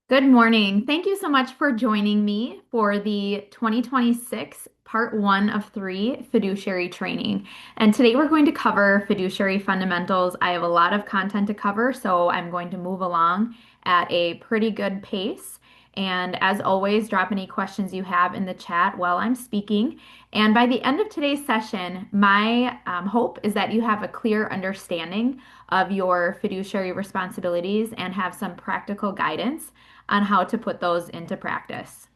Good morning. Thank you so much for joining me for the 2026 part one of three fiduciary training. And today we're going to cover fiduciary fundamentals. I have a lot of content to cover, so I'm going to move along at a pretty good pace. And as always, drop any questions you have in the chat while I'm speaking. And by the end of today's session, my hope is that you have a clear understanding of your fiduciary responsibilities and have some practical guidance on how to put those into practice.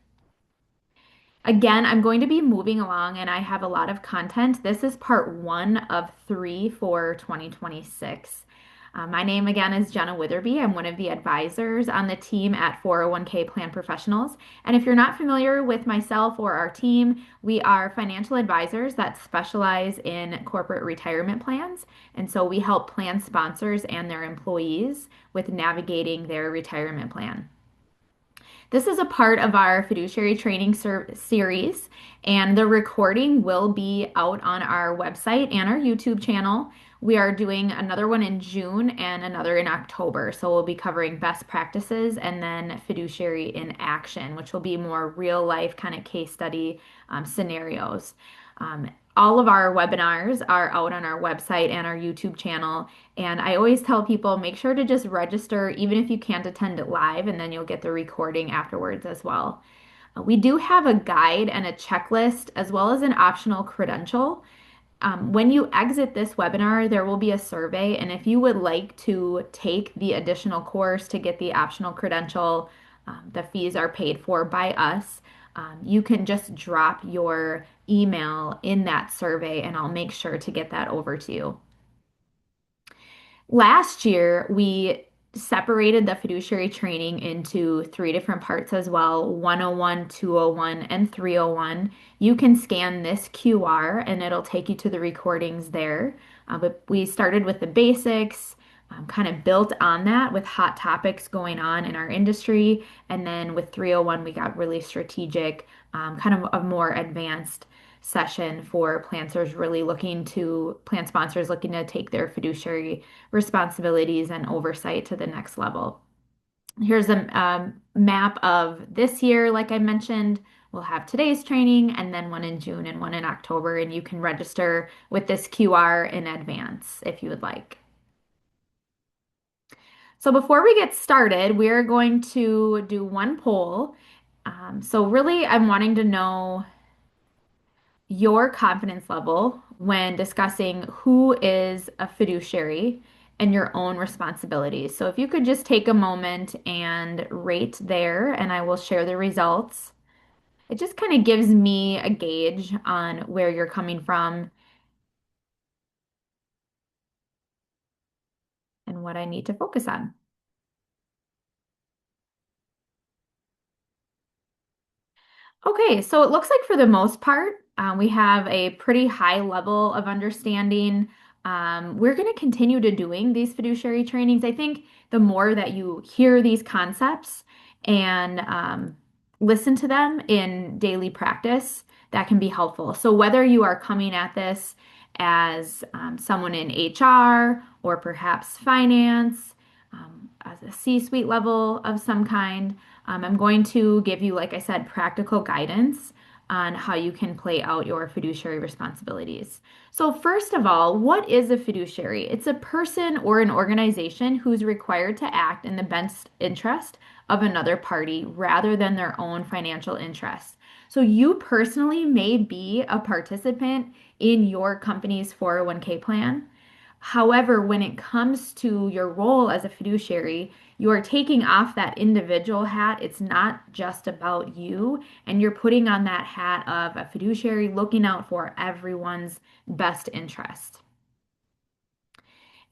Again, I'm going to be moving along and I have a lot of content. This is part one of three for 2026. My name again is Jenna Witherbee. I'm one of the advisors on the team at 401k Plan Professionals. And if you're not familiar with myself or our team, we are financial advisors that specialize in corporate retirement plans. And so we help plan sponsors and their employees with navigating their retirement plan. This is a part of our fiduciary training series, and the recording will be out on our website and our YouTube channel. We are doing another one in June and another in October. So we'll be covering best practices and then fiduciary in action, which will be more real life kind of case study scenarios. All of our webinars are out on our website and our YouTube channel. And I always tell people make sure to just register, even if you can't attend it live, and then you'll get the recording afterwards as well. We do have a guide and a checklist, as well as an optional credential. When you exit this webinar, there will be a survey. And if you would like to take the additional course to get the optional credential, the fees are paid for by us. You can just drop your email in that survey, and I'll make sure to get that over to you. Last year, we separated the fiduciary training into three different parts as well: 101, 201, and 301. You can scan this QR and it'll take you to the recordings there. But we started with the basics, kind of built on that with hot topics going on in our industry. And then with 301, we got really strategic, kind of a more advanced session for plan sponsors looking to take their fiduciary responsibilities and oversight to the next level. Here's a map of this year. Like I mentioned, we'll have today's training and then one in June and one in October, and you can register with this QR in advance if you would like. So before we get started, we're going to do one poll. So really, I'm wanting to know your confidence level when discussing who is a fiduciary and your own responsibilities. So if you could just take a moment and rate there, and I will share the results. It just kind of gives me a gauge on where you're coming from and what I need to focus on. Okay, so it looks like for the most part, we have a pretty high level of understanding. We're going to continue to doing these fiduciary trainings. I think the more that you hear these concepts and listen to them in daily practice, that can be helpful. So whether you are coming at this as someone in HR or perhaps finance, as a C-suite level of some kind, I'm going to give you, like I said, practical guidance on how you can play out your fiduciary responsibilities. So, first of all, what is a fiduciary? It's a person or an organization who's required to act in the best interest of another party rather than their own financial interests. So, you personally may be a participant in your company's 401k plan. However, when it comes to your role as a fiduciary, you are taking off that individual hat. It's not just about you, and you're putting on that hat of a fiduciary looking out for everyone's best interest.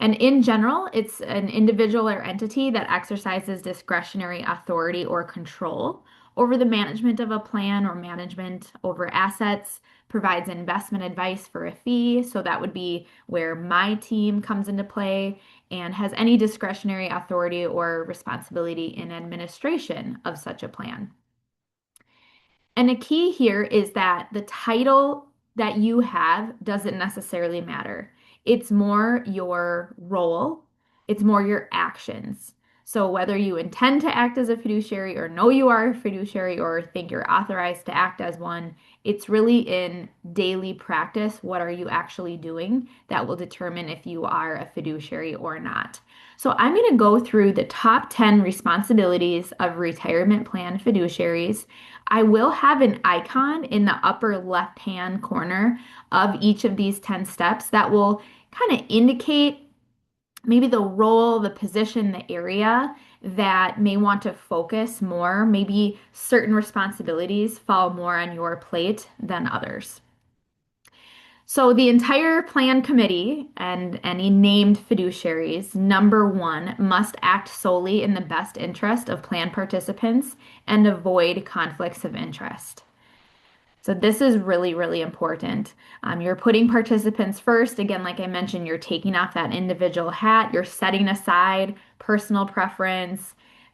And in general, it's an individual or entity that exercises discretionary authority or control over the management of a plan or management over assets, provides investment advice for a fee. So that would be where my team comes into play, and has any discretionary authority or responsibility in administration of such a plan. And a key here is that the title that you have doesn't necessarily matter. It's more your role, it's more your actions. So whether you intend to act as a fiduciary or know you are a fiduciary or think you're authorized to act as one, it's really in daily practice. What are you actually doing that will determine if you are a fiduciary or not. So I'm going to go through the top 10 responsibilities of retirement plan fiduciaries. I will have an icon in the upper left-hand corner of each of these 10 steps that will kind of indicate maybe the role, the position, the area that may want to focus more. Maybe certain responsibilities fall more on your plate than others. So the entire plan committee and any named fiduciaries, number one, must act solely in the best interest of plan participants and avoid conflicts of interest. So this is really, really important. You're putting participants first. Again, like I mentioned, you're taking off that individual hat. You're setting aside personal preference,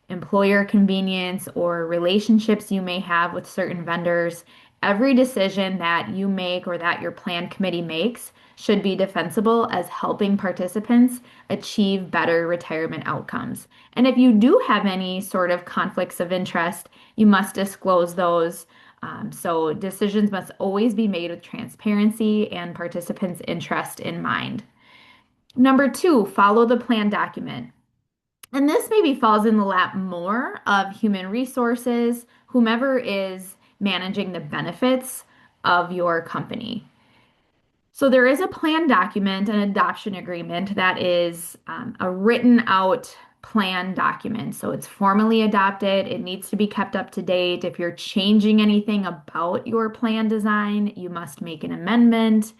employer convenience, or relationships you may have with certain vendors. Every decision that you make or that your plan committee makes should be defensible as helping participants achieve better retirement outcomes. And if you do have any sort of conflicts of interest, you must disclose those. So decisions must always be made with transparency and participants' interest in mind. Number two, follow the plan document. And this maybe falls in the lap more of human resources, whomever is managing the benefits of your company. So there is a plan document, an adoption agreement that is a written out plan document. So it's formally adopted. It needs to be kept up to date. If you're changing anything about your plan design, you must make an amendment.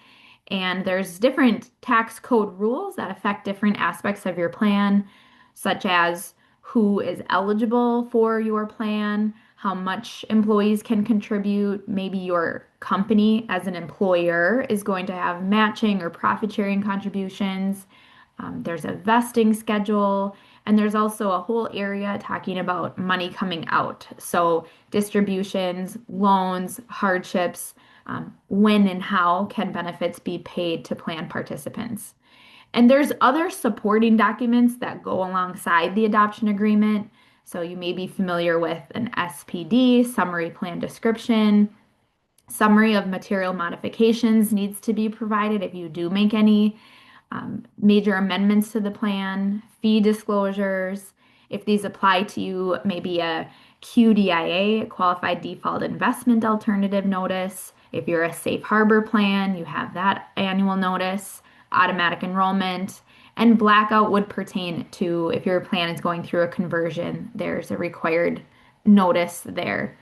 And there's different tax code rules that affect different aspects of your plan, such as who is eligible for your plan, how much employees can contribute. Maybe your company as an employer is going to have matching or profit sharing contributions. There's a vesting schedule, and there's also a whole area talking about money coming out. So distributions, loans, hardships, when and how can benefits be paid to plan participants. And there's other supporting documents that go alongside the adoption agreement. So you may be familiar with an SPD, summary plan description. Summary of material modifications needs to be provided if you do make any major amendments to the plan, fee disclosures. If these apply to you, maybe a QDIA, Qualified Default Investment Alternative Notice. If you're a safe harbor plan, you have that annual notice, automatic enrollment, and blackout would pertain to if your plan is going through a conversion, there's a required notice there.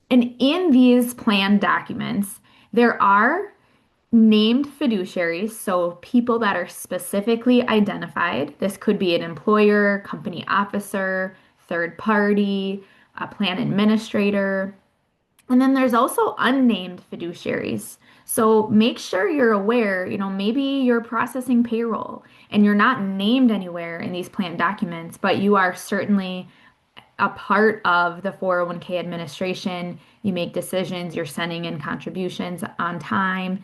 And in these plan documents, there are named fiduciaries, so people that are specifically identified. This could be an employer, company officer, third party, a plan administrator. And then there's also unnamed fiduciaries. So make sure you're aware, maybe you're processing payroll and you're not named anywhere in these plan documents, but you are certainly a part of the 401k administration. You make decisions, you're sending in contributions on time.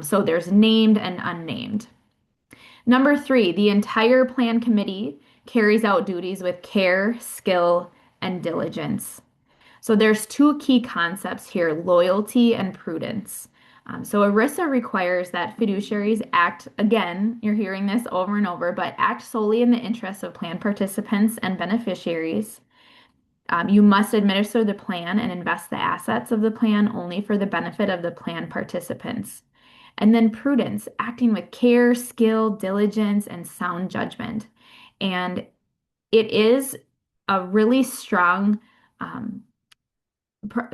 So there's named and unnamed. Number three, the entire plan committee carries out duties with care, skill, and diligence. So there's two key concepts here, loyalty and prudence. So ERISA requires that fiduciaries act, again, you're hearing this over and over, but act solely in the interests of plan participants and beneficiaries. You must administer the plan and invest the assets of the plan only for the benefit of the plan participants. And then prudence, acting with care, skill, diligence, and sound judgment. And it is a really strong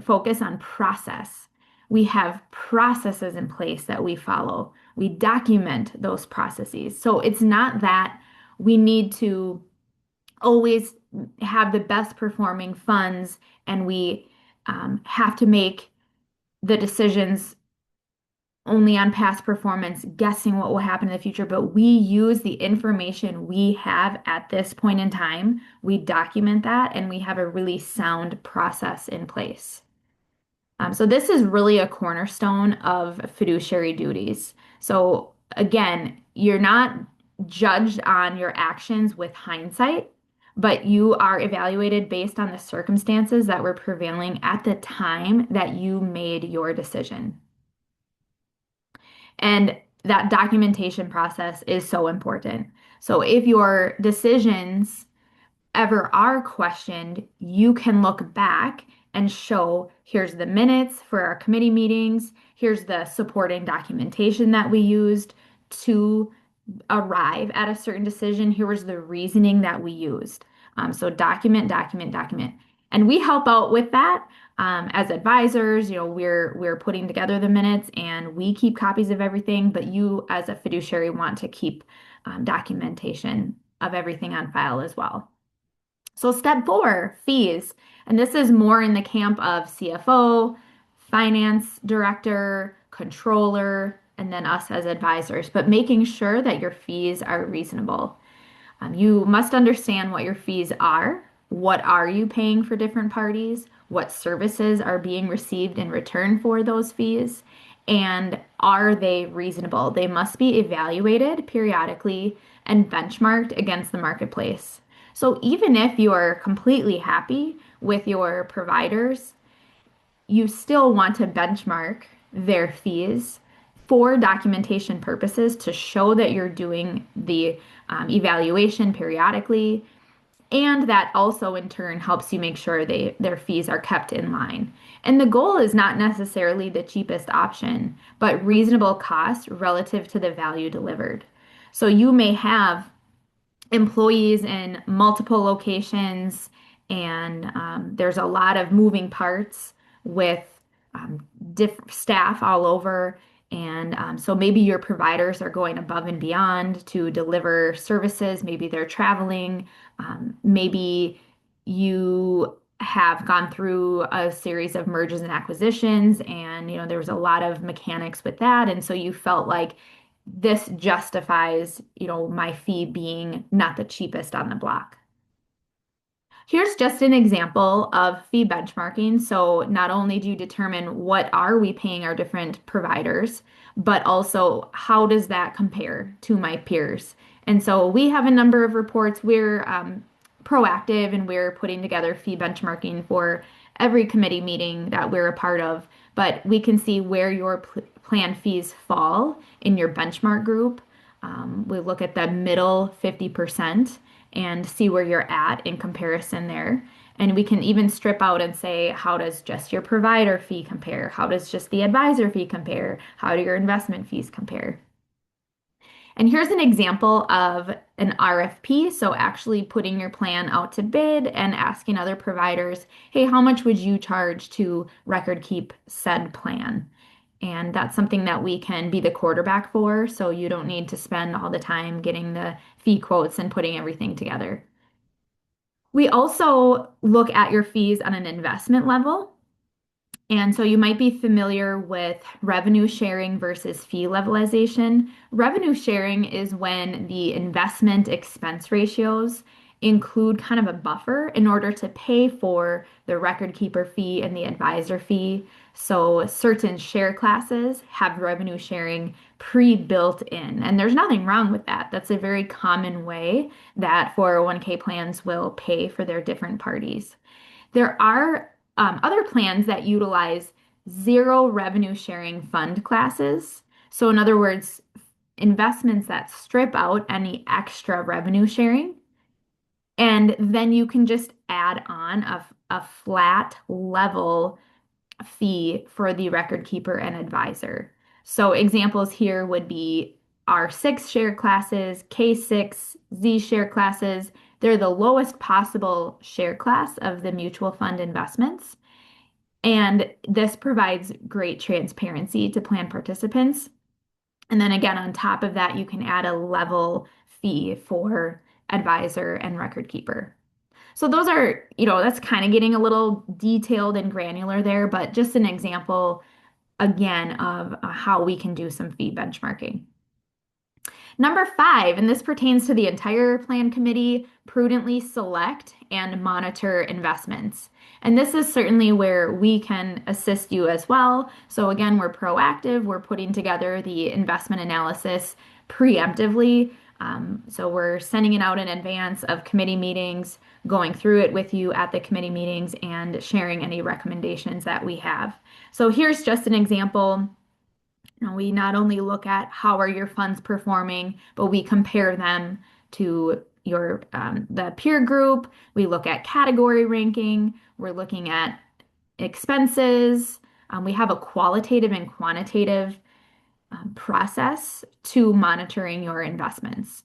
focus on process. We have processes in place that we follow. We document those processes. So it's not that we need to always have the best performing funds and we have to make the decisions only on past performance, guessing what will happen in the future, but we use the information we have at this point in time. We document that and we have a really sound process in place. So this is really a cornerstone of fiduciary duties. So again, you're not judged on your actions with hindsight, but you are evaluated based on the circumstances that were prevailing at the time that you made your decision. And that documentation process is so important. So if your decisions ever are questioned, you can look back and show here's the minutes for our committee meetings, here's the supporting documentation that we used to arrive at a certain decision, here was the reasoning that we used. So document, document, document. And we help out with that as advisors. We're putting together the minutes and we keep copies of everything, but you as a fiduciary want to keep documentation of everything on file as well. So step 4, fees. And this is more in the camp of CFO, finance director, controller, and then us as advisors, but making sure that your fees are reasonable. You must understand what your fees are. What are you paying for different parties? What services are being received in return for those fees? And are they reasonable? They must be evaluated periodically and benchmarked against the marketplace. So even if you are completely happy with your providers, you still want to benchmark their fees for documentation purposes to show that you're doing the evaluation periodically, and that also in turn helps you make sure their fees are kept in line. And the goal is not necessarily the cheapest option, but reasonable cost relative to the value delivered. So you may have employees in multiple locations, and there's a lot of moving parts with different staff all over. And so maybe your providers are going above and beyond to deliver services. Maybe they're traveling. Maybe you have gone through a series of mergers and acquisitions, and there was a lot of mechanics with that. And so you felt like this justifies, my fee being not the cheapest on the block. Here's just an example of fee benchmarking. So not only do you determine what are we paying our different providers, but also how does that compare to my peers? And so we have a number of reports. We're proactive and we're putting together fee benchmarking for every committee meeting that we're a part of. But we can see where your plan fees fall in your benchmark group. We look at the middle 50% and see where you're at in comparison there. And we can even strip out and say, how does just your provider fee compare? How does just the advisor fee compare? How do your investment fees compare? And here's an example of an RFP. So actually putting your plan out to bid and asking other providers, hey, how much would you charge to record keep said plan? And that's something that we can be the quarterback for, so you don't need to spend all the time getting the fee quotes and putting everything together. We also look at your fees on an investment level. And so you might be familiar with revenue sharing versus fee levelization. Revenue sharing is when the investment expense ratios include kind of a buffer in order to pay for the record keeper fee and the advisor fee. So certain share classes have revenue sharing pre-built in, and there's nothing wrong with that. That's a very common way that 401k plans will pay for their different parties. There are other plans that utilize zero revenue sharing fund classes. So in other words, investments that strip out any extra revenue sharing, and then you can just add on a flat level fee for the record keeper and advisor. So examples here would be R6 share classes, K6, Z share classes. They're the lowest possible share class of the mutual fund investments. And this provides great transparency to plan participants. And then again, on top of that, you can add a level fee for advisor and record keeper. So those are, that's kind of getting a little detailed and granular there, but just an example again of how we can do some fee benchmarking. Number 5, and this pertains to the entire plan committee, prudently select and monitor investments. And this is certainly where we can assist you as well. So again, we're proactive. We're putting together the investment analysis preemptively So we're sending it out in advance of committee meetings, going through it with you at the committee meetings, and sharing any recommendations that we have. So here's just an example. We not only look at how are your funds performing, but we compare them to your the peer group. We look at category ranking. We're looking at expenses. We have a qualitative and quantitative process to monitoring your investments.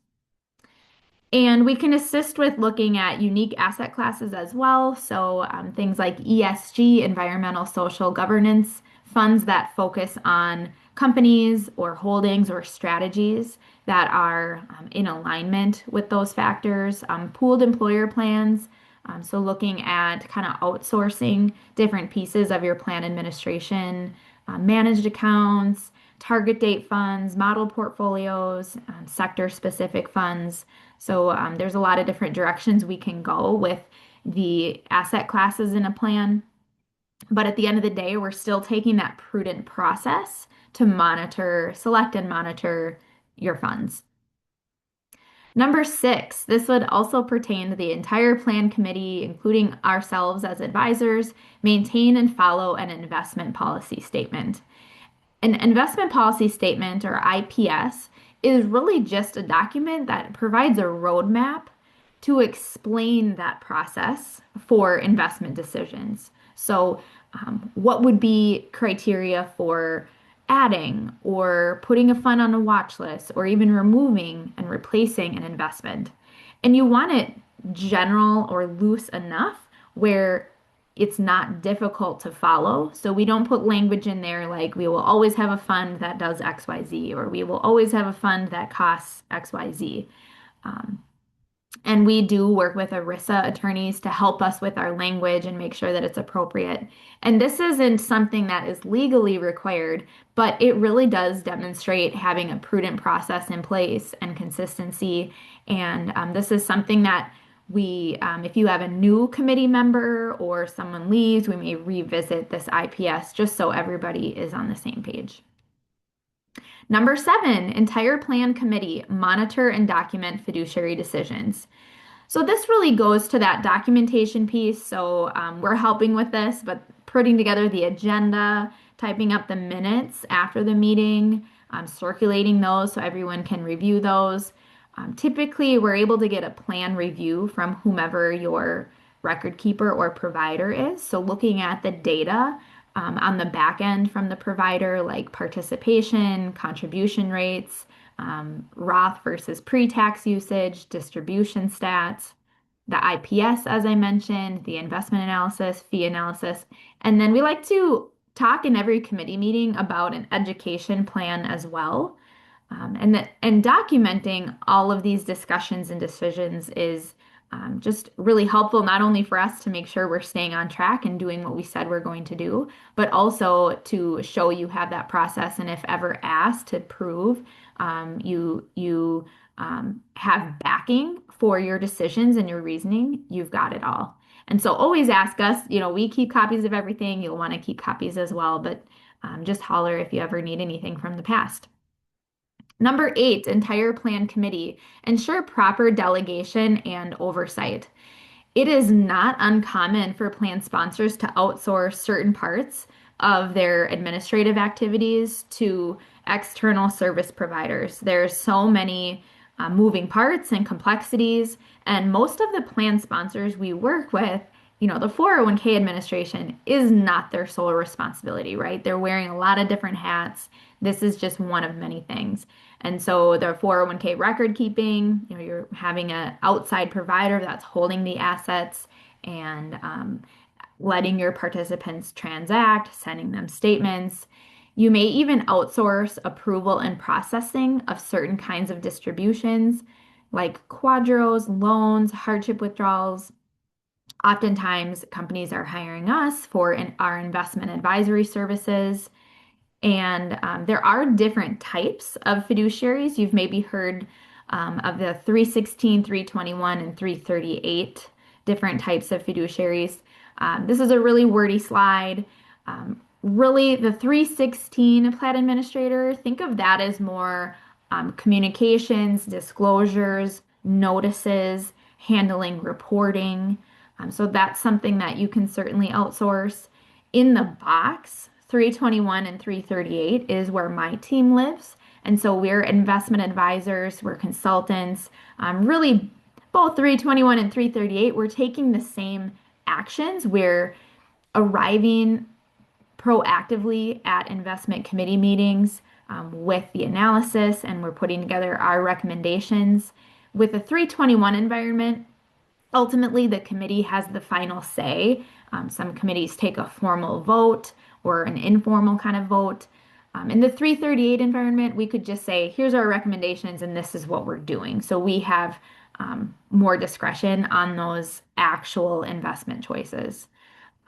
And we can assist with looking at unique asset classes as well. So things like ESG, environmental social governance, funds that focus on companies or holdings or strategies that are in alignment with those factors, pooled employer plans. So looking at kind of outsourcing different pieces of your plan administration, managed accounts, target date funds, model portfolios, sector specific funds. So there's a lot of different directions we can go with the asset classes in a plan. But at the end of the day, we're still taking that prudent process to monitor, select and monitor your funds. Number six, this would also pertain to the entire plan committee, including ourselves as advisors, maintain and follow an investment policy statement. An investment policy statement, or IPS, is really just a document that provides a roadmap to explain that process for investment decisions. So, what would be criteria for adding or putting a fund on a watch list or even removing and replacing an investment? And you want it general or loose enough where it's not difficult to follow. So we don't put language in there like we will always have a fund that does XYZ or we will always have a fund that costs XYZ. Um, and we do work with ERISA attorneys to help us with our language and make sure that it's appropriate. And this isn't something that is legally required, but it really does demonstrate having a prudent process in place and consistency. And this is something that if you have a new committee member or someone leaves, we may revisit this IPS just so everybody is on the same page. Number seven, entire plan committee, monitor and document fiduciary decisions. So this really goes to that documentation piece. So we're helping with this, but putting together the agenda, typing up the minutes after the meeting, circulating those so everyone can review those. Typically, we're able to get a plan review from whomever your record keeper or provider is. So looking at the data on the back end from the provider, like participation, contribution rates, Roth versus pre-tax usage, distribution stats, the IPS, as I mentioned, the investment analysis, fee analysis. And then we like to talk in every committee meeting about an education plan as well. And documenting all of these discussions and decisions is just really helpful, not only for us to make sure we're staying on track and doing what we said we're going to do, but also to show you have that process. And if ever asked to prove you have backing for your decisions and your reasoning, you've got it all. And so always ask us, we keep copies of everything. You'll want to keep copies as well, but just holler if you ever need anything from the past. Number eight, entire plan committee. Ensure proper delegation and oversight. It is not uncommon for plan sponsors to outsource certain parts of their administrative activities to external service providers. There's so many moving parts and complexities, and most of the plan sponsors we work with, the 401k administration is not their sole responsibility, right? They're wearing a lot of different hats. This is just one of many things. And so the 401k record keeping, you're having an outside provider that's holding the assets and letting your participants transact, sending them statements. You may even outsource approval and processing of certain kinds of distributions like quadros, loans, hardship withdrawals. Oftentimes, companies are hiring us for our investment advisory services. And there are different types of fiduciaries. You've maybe heard of the 316, 321, and 338 different types of fiduciaries. This is a really wordy slide. Really, the 316 plan administrator, think of that as more communications, disclosures, notices, handling reporting. So that's something that you can certainly outsource. In the box, 321 and 338 is where my team lives. And so we're investment advisors, we're consultants, really both 321 and 338, we're taking the same actions. We're arriving proactively at investment committee meetings with the analysis, and we're putting together our recommendations. With a 321 environment, ultimately the committee has the final say. Some committees take a formal vote or an informal kind of vote. In the 338 environment, we could just say, here's our recommendations, and this is what we're doing. So we have more discretion on those actual investment choices.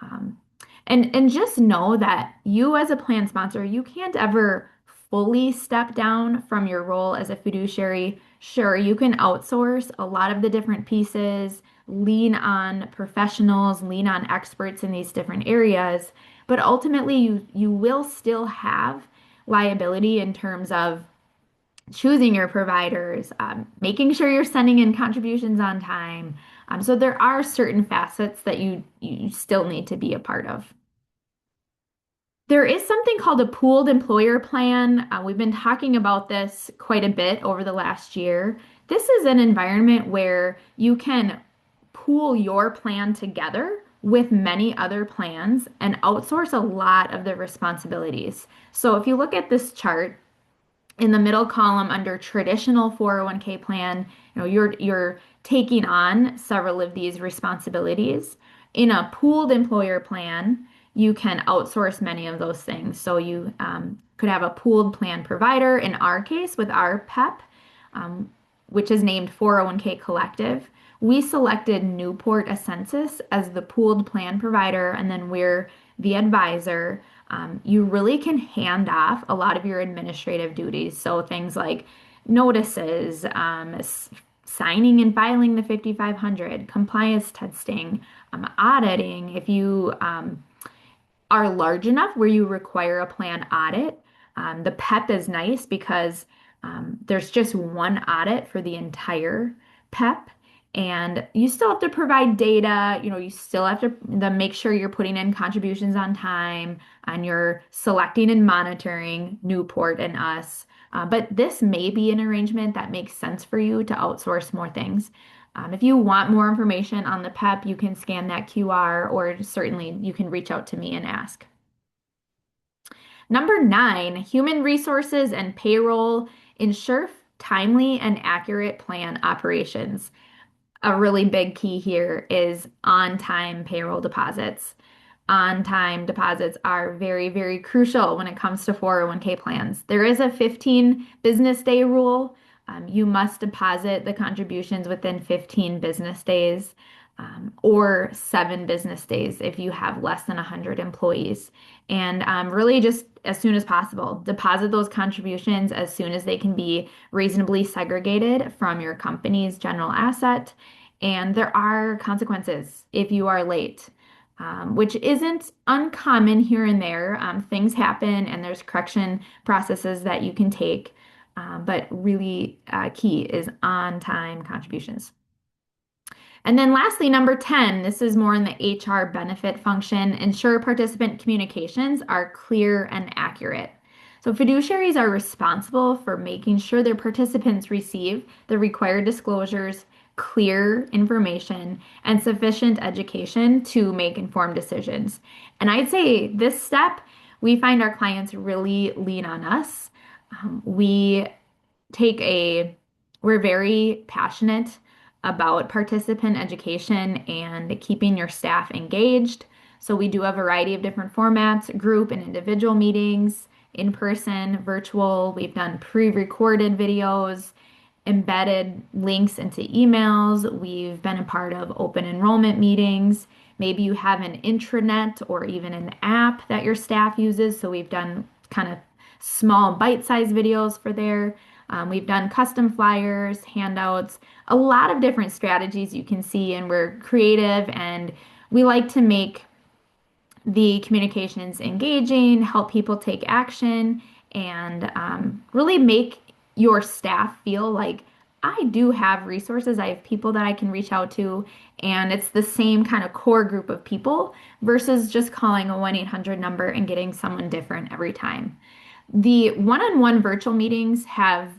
Um, and just know that you as a plan sponsor, you can't ever fully step down from your role as a fiduciary. Sure, you can outsource a lot of the different pieces, lean on professionals, lean on experts in these different areas, but ultimately you will still have liability in terms of choosing your providers, making sure you're sending in contributions on time. So there are certain facets that you still need to be a part of. There is something called a pooled employer plan. We've been talking about this quite a bit over the last year. This is an environment where you can pool your plan together with many other plans and outsource a lot of the responsibilities. So if you look at this chart, in the middle column under traditional 401(k) plan, you're taking on several of these responsibilities. In a pooled employer plan, you can outsource many of those things. So you could have a pooled plan provider. In our case, with our PEP, which is named 401(k) Collective, we selected Newport Ascensus as the pooled plan provider, and then we're the advisor. You really can hand off a lot of your administrative duties. So things like notices, signing and filing the 5500, compliance testing, auditing. If you are large enough where you require a plan audit, the PEP is nice because there's just one audit for the entire PEP. And you still have to provide data, you still have to make sure you're putting in contributions on time and you're selecting and monitoring Newport and us. But this may be an arrangement that makes sense for you to outsource more things. If you want more information on the PEP, you can scan that QR or certainly you can reach out to me and ask. Number 9, human resources and payroll ensure timely and accurate plan operations. A really big key here is on-time payroll deposits. On-time deposits are very, very crucial when it comes to 401(k) plans. There is a 15 business day rule. You must deposit the contributions within 15 business days, or 7 business days if you have less than 100 employees. And really just as soon as possible. Deposit those contributions as soon as they can be reasonably segregated from your company's general asset. And there are consequences if you are late, which isn't uncommon here and there. Things happen and there's correction processes that you can take. But really key is on-time contributions. And then lastly, number 10, this is more in the HR benefit function. Ensure participant communications are clear and accurate. So fiduciaries are responsible for making sure their participants receive the required disclosures, clear information, and sufficient education to make informed decisions. And I'd say this step, we find our clients really lean on us. We take we're very passionate about participant education and keeping your staff engaged. So we do a variety of different formats, group and individual meetings, in person, virtual. We've done pre-recorded videos, embedded links into emails. We've been a part of open enrollment meetings. Maybe you have an intranet or even an app that your staff uses. So we've done kind of small bite-sized videos for there. We've done custom flyers, handouts, a lot of different strategies you can see, and we're creative and we like to make the communications engaging, help people take action, and really make your staff feel like I do have resources, I have people that I can reach out to, and it's the same kind of core group of people versus just calling a 1-800 number and getting someone different every time. The one-on-one virtual meetings have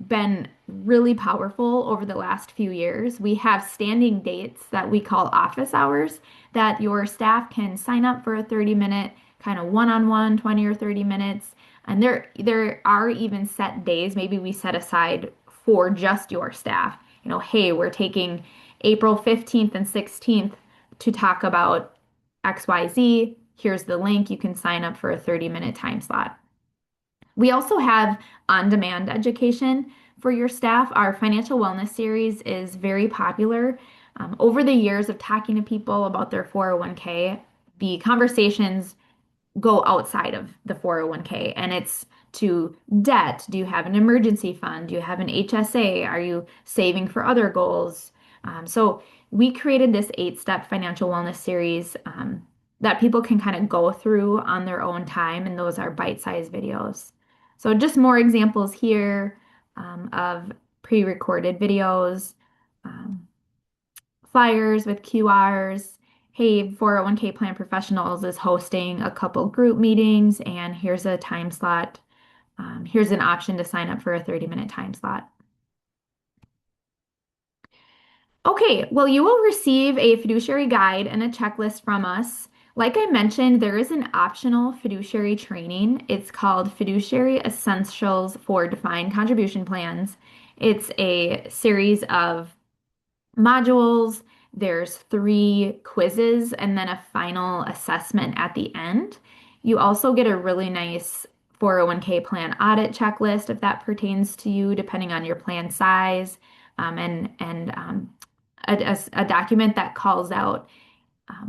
been really powerful over the last few years. We have standing dates that we call office hours that your staff can sign up for a 30-minute kind of one-on-one, 20 or 30 minutes. And there are even set days, maybe we set aside for just your staff. Hey, we're taking April 15th and 16th to talk about XYZ. Here's the link. You can sign up for a 30-minute time slot. We also have on-demand education for your staff. Our financial wellness series is very popular. Over the years of talking to people about their 401k, the conversations go outside of the 401k and it's to debt. Do you have an emergency fund? Do you have an HSA? Are you saving for other goals? So we created this 8-step financial wellness series that people can kind of go through on their own time, and those are bite-sized videos. So just more examples here of pre-recorded videos, um, flyers with QRs. Hey, 401k Plan Professionals is hosting a couple group meetings, and here's a time slot. Here's an option to sign up for a 30-minute time slot. Okay, well, you will receive a fiduciary guide and a checklist from us. Like I mentioned, there is an optional fiduciary training. It's called Fiduciary Essentials for Defined Contribution Plans. It's a series of modules. There's 3 quizzes and then a final assessment at the end. You also get a really nice 401k plan audit checklist if that pertains to you, depending on your plan size, and a document that calls out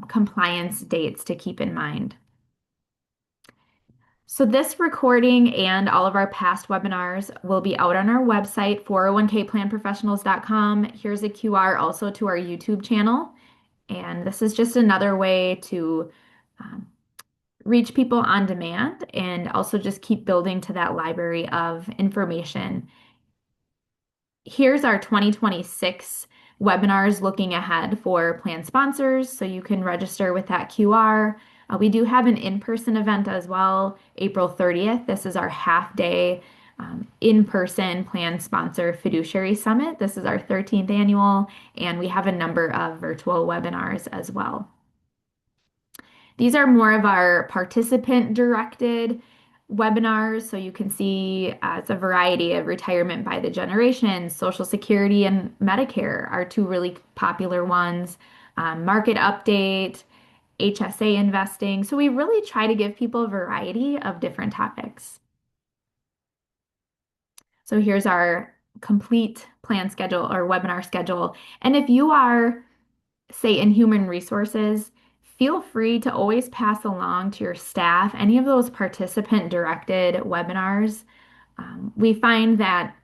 compliance dates to keep in mind. So this recording and all of our past webinars will be out on our website, 401kplanprofessionals.com. Here's a QR also to our YouTube channel. And this is just another way to um, reach people on demand and also just keep building to that library of information. Here's our 2026 webinars looking ahead for plan sponsors, so you can register with that QR. We do have an in-person event as well, April 30th. This is our half-day in-person plan sponsor fiduciary summit. This is our 13th annual, and we have a number of virtual webinars as well. These are more of our participant-directed webinars, so you can see it's a variety of retirement by the generations, Social Security and Medicare are 2 really popular ones, market update, HSA investing. So we really try to give people a variety of different topics. So here's our complete plan schedule or webinar schedule. And if you are, say, in human resources, feel free to always pass along to your staff any of those participant-directed webinars. We find that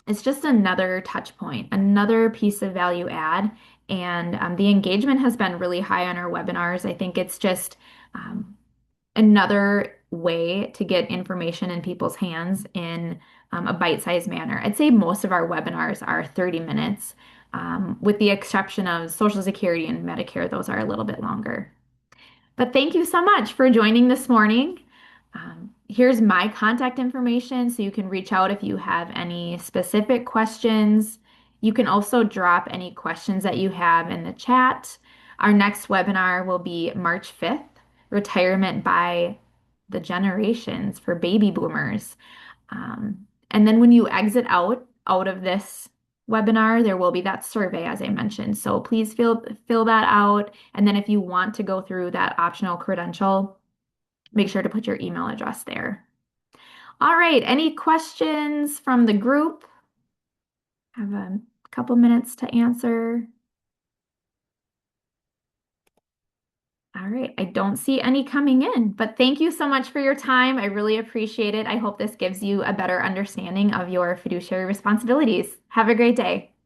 it's just another touch point, another piece of value add, and the engagement has been really high on our webinars. I think it's just another way to get information in people's hands in a bite-sized manner. I'd say most of our webinars are 30 minutes, with the exception of Social Security and Medicare. Those are a little bit longer. But thank you so much for joining this morning. Here's my contact information so you can reach out if you have any specific questions. You can also drop any questions that you have in the chat. Our next webinar will be March 5th, Retirement by the Generations for Baby Boomers. And then when you exit out of this webinar, there will be that survey, as I mentioned. So please fill that out. And then if you want to go through that optional credential, make sure to put your email address there. All right, any questions from the group? I have a couple minutes to answer. All right, I don't see any coming in, but thank you so much for your time. I really appreciate it. I hope this gives you a better understanding of your fiduciary responsibilities. Have a great day.